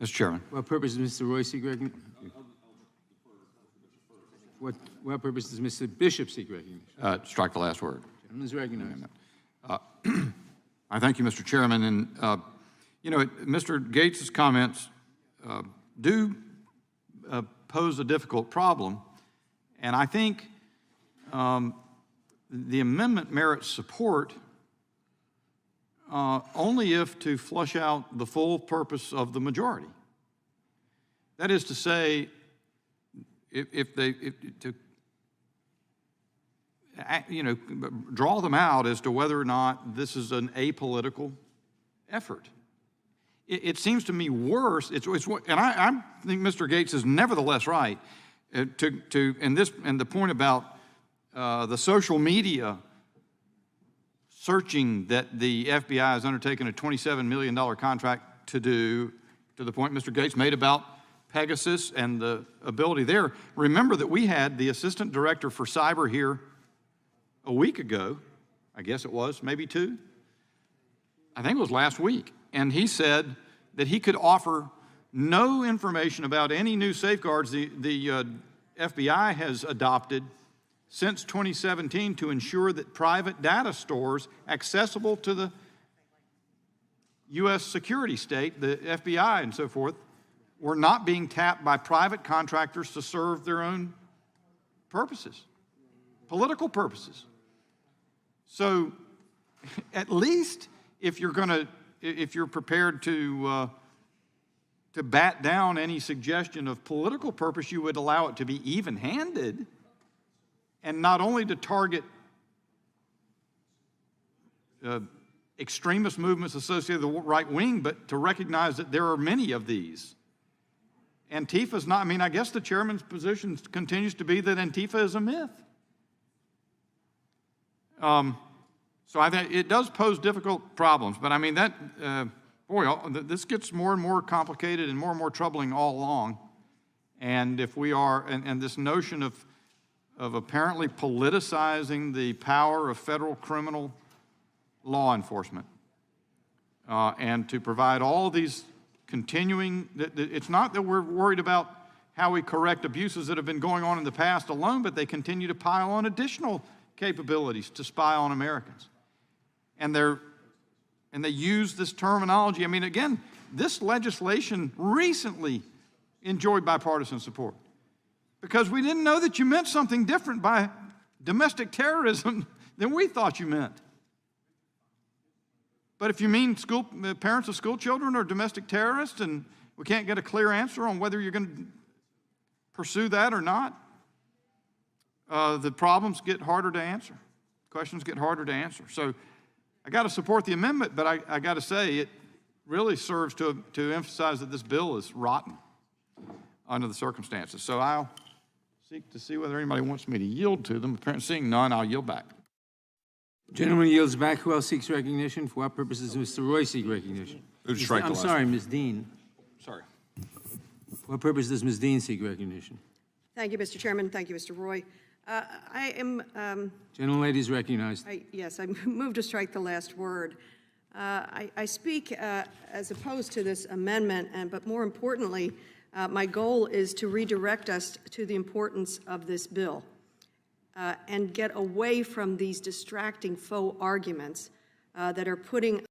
Mr. Chairman. What purpose does Mr. Roy seek recognition? What purpose does Mr. Bishop seek recognition? Strike the last word. Gentleman is recognized. I thank you, Mr. Chairman. And, you know, Mr. Gates's comments do pose a difficult problem. And I think the amendment merits support only if to flush out the full purpose of the majority. That is to say, to draw them out as to whether or not this is an apolitical effort. It seems to me worse. And I think Mr. Gates is nevertheless right. And the point about the social media searching that the FBI has undertaken a $27 million contract to do, to the point Mr. Gates made about Pegasus and the ability there. Remember that we had the Assistant Director for Cyber here a week ago, I guess it was, maybe two. I think it was last week. And he said that he could offer no information about any new safeguards the FBI has adopted since 2017 to ensure that private data stores accessible to the U.S. security state, the FBI and so forth, were not being tapped by private contractors to serve their own purposes, political purposes. So at least if you're prepared to bat down any suggestion of political purpose, you would allow it to be even-handed and not only to target extremist movements associated with the right wing, but to recognize that there are many of these. Antifa's not, I mean, I guess the chairman's position continues to be that Antifa is a myth. So I think it does pose difficult problems, but I mean this gets more and more complicated and more troubling all along. And if we are, and this notion of apparently politicizing the power of federal criminal law enforcement and to provide all these continuing, it's not that we're worried about how we correct abuses that have been going on in the past alone, but they continue to pile on additional capabilities to spy on Americans. And they use this terminology. I mean, again, this legislation recently enjoyed bipartisan support because we didn't know that you meant something different by domestic terrorism than we thought you meant. But if you mean parents of school children are domestic terrorists and we can't get a clear answer on whether you're going to pursue that or not, the problems get harder to answer. Questions get harder to answer. So I got to support the amendment, but I got to say it really serves to emphasize that this bill is rotten under the circumstances. So I'll seek to see whether anybody wants me to yield to them. Apparently seeing none, I'll yield back. Gentleman yields back. Who else seeks recognition? For what purposes does Mr. Roy seek recognition? I'm sorry, Ms. Dean. Sorry. For what purpose does Ms. Dean seek recognition? Thank you, Mr. Chairman. Thank you, Mr. Roy. I am... Gentlelady is recognized. Yes, I move to strike the last word. I speak as opposed to this amendment, but more importantly, my goal is to redirect us to the importance of this bill and get away from these distracting faux arguments that are putting